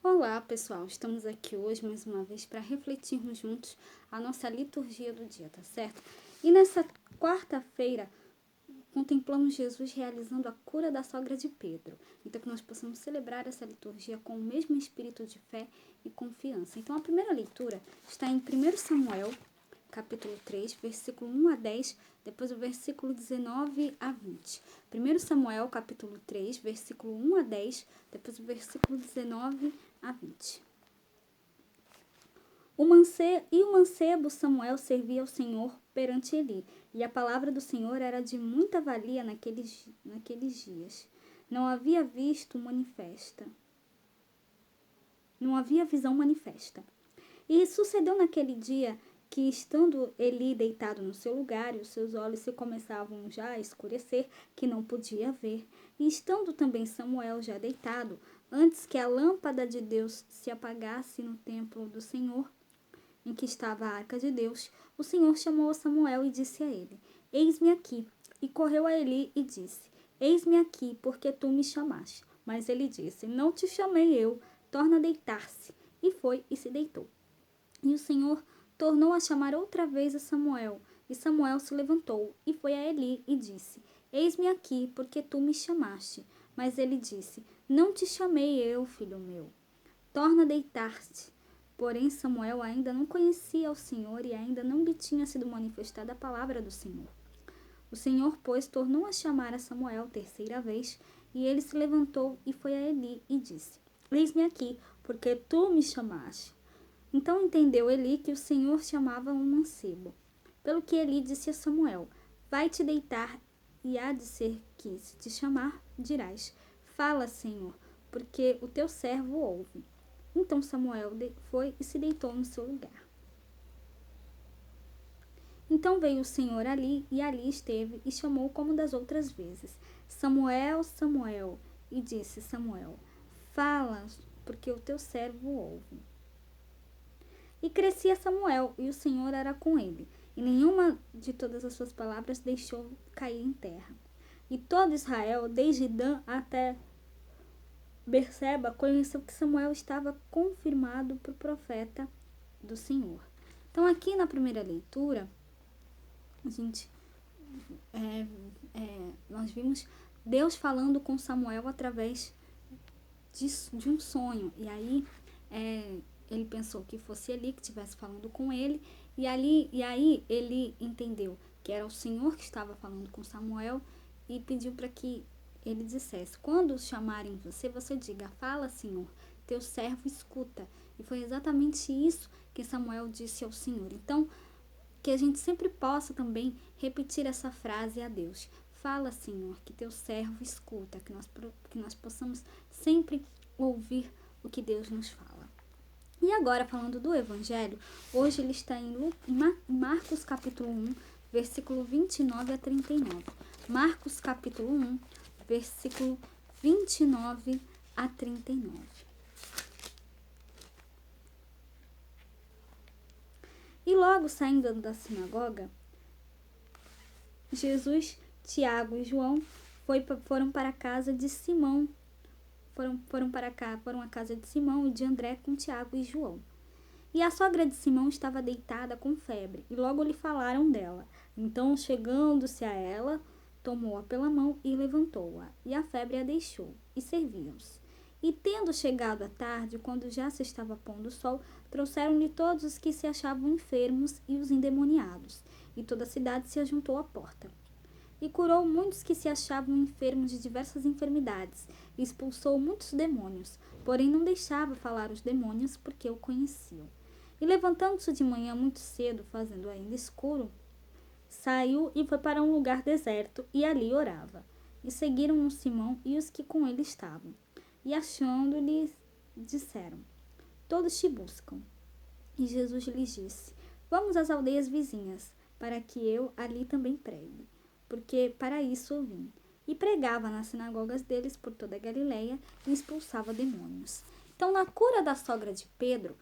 Olá, pessoal! Estamos aqui hoje mais uma vez para refletirmos juntos a nossa liturgia do dia, tá certo? E nessa quarta-feira contemplamos Jesus realizando a cura da sogra de Pedro. Então que nós possamos celebrar essa liturgia com o mesmo espírito de fé e confiança. Então a primeira leitura está em 1 Samuel, capítulo 3, versículo 1 a 10, depois o versículo 19 a 20. 1 Samuel, capítulo 3, versículo 1 a 10, depois o versículo 19 a 20. O mancebo Samuel servia ao Senhor perante Eli, e a palavra do Senhor era de muita valia naqueles dias. Não havia visão manifesta. E sucedeu naquele dia que, estando Eli deitado no seu lugar, e os seus olhos se começavam já a escurecer, que não podia ver, e estando também Samuel já deitado, antes que a lâmpada de Deus se apagasse no templo do Senhor, em que estava a arca de Deus, o Senhor chamou a Samuel e disse a ele: Eis-me aqui. E correu a Eli e disse: Eis-me aqui, porque tu me chamaste. Mas ele disse: Não te chamei eu, torna a deitar-se. E foi e se deitou. E o Senhor tornou a chamar outra vez a Samuel. E Samuel se levantou e foi a Eli e disse: Eis-me aqui, porque tu me chamaste. Mas ele disse: Não te chamei eu, filho meu. Torna a deitar-te. Porém Samuel ainda não conhecia o Senhor e ainda não lhe tinha sido manifestada a palavra do Senhor. O Senhor, pois, tornou a chamar a Samuel terceira vez, e ele se levantou e foi a Eli e disse: Eis-me aqui, porque tu me chamaste. Então entendeu Eli que o Senhor chamava um mancebo. Pelo que Eli disse a Samuel: Vai-te deitar, e há de ser que, se te chamar, dirás: Fala, Senhor, porque o teu servo ouve. Então Samuel foi e se deitou no seu lugar. Então veio o Senhor ali, e ali esteve, e chamou como das outras vezes: Samuel, Samuel. E disse Samuel: Fala, porque o teu servo ouve. E crescia Samuel, e o Senhor era com ele, e nenhuma de todas as suas palavras deixou cair em terra. E todo Israel, desde Dan até Berseba, conheceu que Samuel estava confirmado por profeta do Senhor. Então aqui na primeira leitura, a gente nós vimos Deus falando com Samuel através de um sonho. E aí ele pensou que fosse Eli que estivesse falando com ele, e aí ele entendeu que era o Senhor que estava falando com Samuel e pediu para que ele dissesse: quando chamarem você, você diga: Fala, Senhor, teu servo escuta. E foi exatamente isso que Samuel disse ao Senhor. Então, que a gente sempre possa também repetir essa frase a Deus: Fala, Senhor, que teu servo escuta, que nós possamos sempre ouvir o que Deus nos fala. E agora, falando do Evangelho, hoje ele está em Marcos capítulo 1, versículo 29 a 39. Marcos capítulo 1, versículo 29 a 39. E logo saindo da sinagoga, Jesus, Tiago e João foram para a casa de Simão. Foram à casa de Simão e de André com Tiago e João. E a sogra de Simão estava deitada com febre, e logo lhe falaram dela. Então, chegando-se a ela, tomou-a pela mão e levantou-a, e a febre a deixou, e serviam-se. E tendo chegado a tarde, quando já se estava pondo o sol, trouxeram-lhe todos os que se achavam enfermos e os endemoniados, e toda a cidade se ajuntou à porta. E curou muitos que se achavam enfermos de diversas enfermidades, e expulsou muitos demônios, porém não deixava falar os demônios, porque o conheciam. E levantando-se de manhã muito cedo, fazendo ainda escuro, saiu e foi para um lugar deserto, e ali orava. E seguiram-no Simão e os que com ele estavam. E achando-lhe, disseram: Todos te buscam. E Jesus lhes disse: Vamos às aldeias vizinhas, para que eu ali também pregue, porque para isso eu vim. E pregava nas sinagogas deles por toda a Galileia e expulsava demônios. Então, na cura da sogra de Pedro,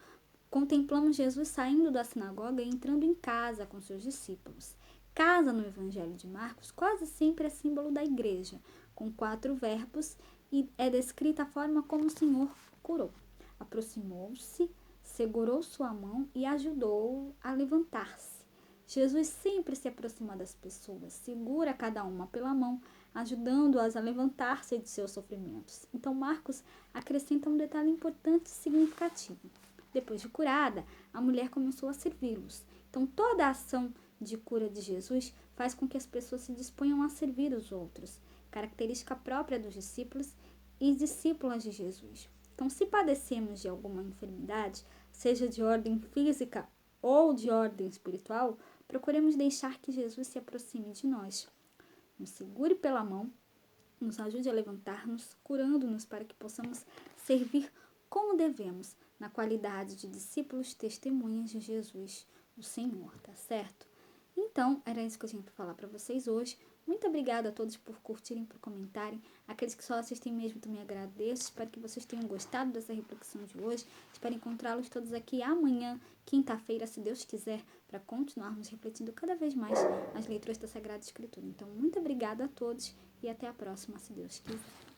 contemplamos Jesus saindo da sinagoga e entrando em casa com seus discípulos. Casa no Evangelho de Marcos quase sempre é símbolo da igreja, com 4 verbos, e é descrita a forma como o Senhor curou. aproximou-se, segurou sua mão e ajudou-o a levantar-se. Jesus sempre se aproxima das pessoas, segura cada uma pela mão, ajudando-as a levantar-se de seus sofrimentos. Então, Marcos acrescenta um detalhe importante e significativo. Depois de curada, a mulher começou a servi-los. Então, toda a ação de cura de Jesus faz com que as pessoas se disponham a servir os outros, característica própria dos discípulos e discípulas de Jesus. Então, se padecemos de alguma enfermidade, seja de ordem física ou de ordem espiritual, procuremos deixar que Jesus se aproxime de nós, nos segure pela mão, nos ajude a levantar-nos, curando-nos para que possamos servir como devemos, na qualidade de discípulos testemunhas de Jesus, o Senhor, tá certo? Então, era isso que eu tinha para falar para vocês hoje. Muito obrigada a todos por curtirem, por comentarem. Aqueles que só assistem mesmo, também agradeço. Espero que vocês tenham gostado dessa reflexão de hoje. Espero encontrá-los todos aqui amanhã, quinta-feira, se Deus quiser, para continuarmos refletindo cada vez mais as leituras da Sagrada Escritura. Então, muito obrigada a todos e até a próxima, se Deus quiser.